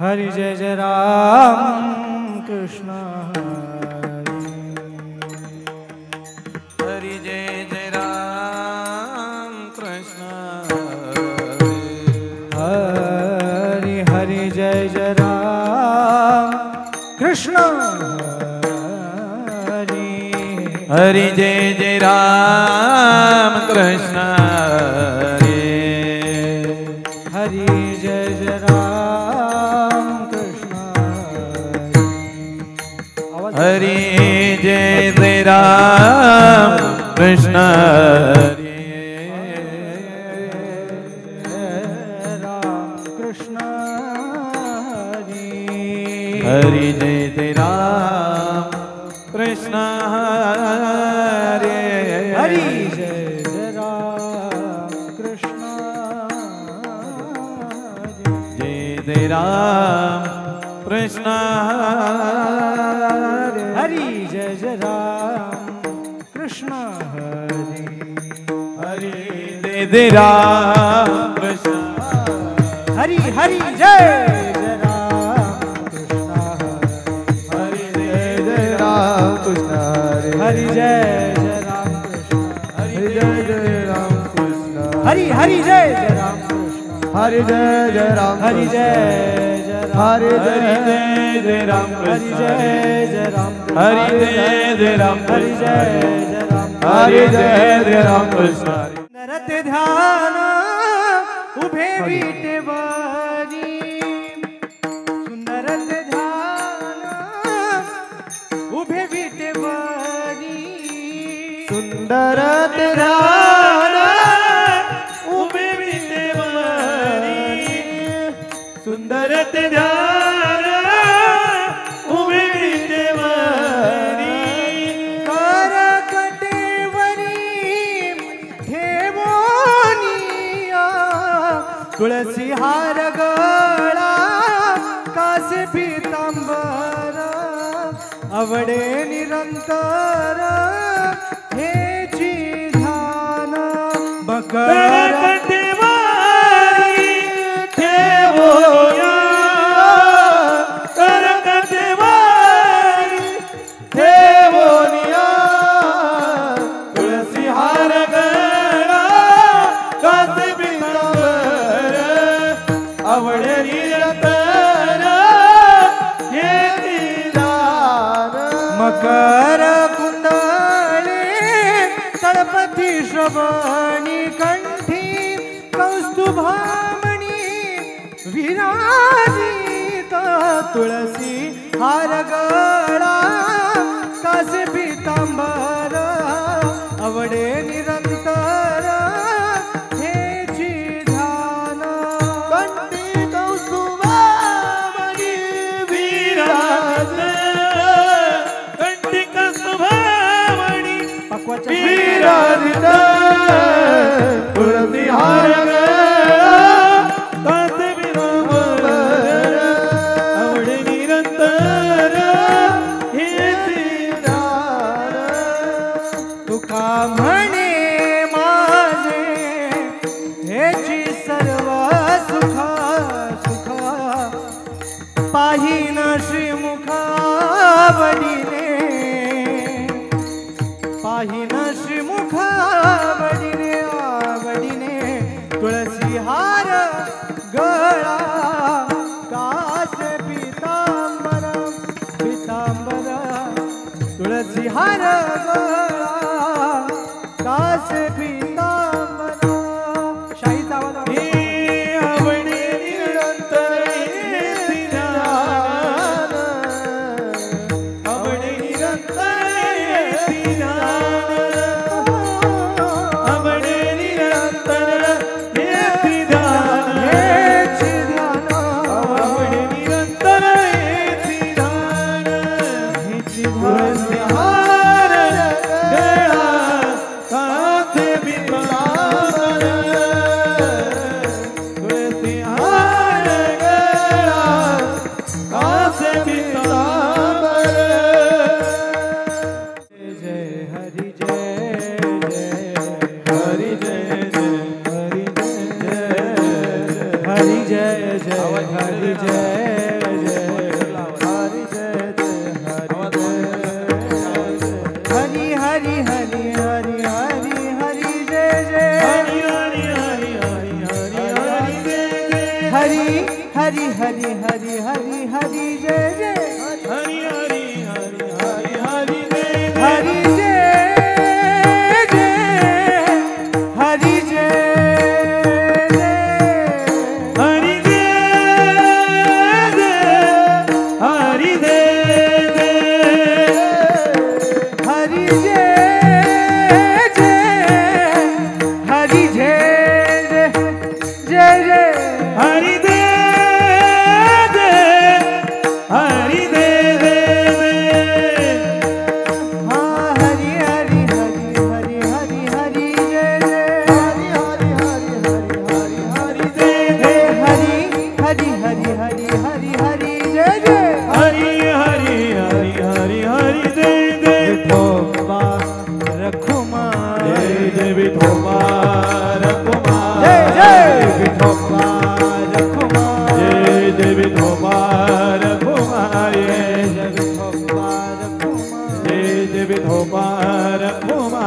हरि जय जय राम कृष्ण हरि जय जय राम कृष्ण हरि हरि जय जय राम कृष्ण हरि जय जय राम कृष्ण हरि जय जय राम कृष्ण हरि जय जय राम कृष्ण हरि जय जय राम कृष्ण हरे हरि जय जय राम कृष्ण जय जय राम कृष्ण हरि जय जय राम कृष्ण हरि हरि जय जय राम कृष्ण हरि हरि जय जय राम कृष्ण हरि जय जय राम कृष्ण हरि जय जय राम कृष्ण हरि जय जय राम कृष्ण हरि हरि जय जय राम कृष्ण हरि जय जय राम हरि जय जय राम हरि जय जय राम हरि जय जय राम हरि जय जय राम हरि जय जय राम हरि जय जय राम कृष्ण नरत ध्यान उभे विटेवरी सुंदरत ध्यान उभे विटेवरी सुंदर ध्यान उभे विटेवरी सुंदर ध्यान उभे विटेवरी कर कटेवरी ठेवोनिया तुळसी हार गळा कासे पीतांबर आवडे निरंतर हेची ध्यान मकर कटेवारी ठेवोया कर कटेवारी ठेवोनिया तुळसी हार गळा कासे पितांबर आवडे निरंतर हेची ध्यान मकर कुंडले तळपती श्रवणी कंठी कौस्तुभामणी विराजित तुळसी हार गळा कासे पीतांबर आवडे निरंतर हेची ध्यान कंठी कौस्तुभामणी विराज कंठी कौस्तुभामणी विराजित तुळसी हार गळा कासे पीतांबर आवडे निरंतर हेची ध्यान तुका म्हणे माझे हेची सर्व सुख सुख पाहिन श्रीमुखावडीने पाहिन श्रीमुखावडीने आवडीने तुळसी हार गळा कासे पीतांबर पीतांबर तुळसी हार गळा कासे पीतांबर शाहीचा आवाज हे आवडे निरंतर हेची ध्यान आवडे निरंतर हेची ध्यान आवडे निरंतर हेची ध्यान हेची ध्यान आवडे निरंतर हेची ध्यान हेची तुळसी ध्यान हार गळा कासे पीतांबर तुळसी हार गळा कासे पीतांबर जय हरि जय जय हरि जय जय हरि जय जय हरि जय जय हरि जय हरि हरि हरि हरि हरि हरि जय जय हरि हरि हरि हरि हरि जय हरि जय जय हरि जय जय हरि जय जय हरि जय जय हरि जय जय हरि जय जय जय जय हरि जय जय हरि जय जय हाँ हरि हरि हरि हरि हरि हरि जय जय हरि हरि हरि हरि हरि हरि जय जय हरि हरि हरि हरि हरि हरि जय जय हरि हरि हरि हरि हरि जय जय विठोबा रखुमा जय जय विठोबा रखुमा जय जय विठोबा रखुमा जय जय विठोबा रखुमा जय जय विठोबा रखुमा जय जय विठोबा रखुमा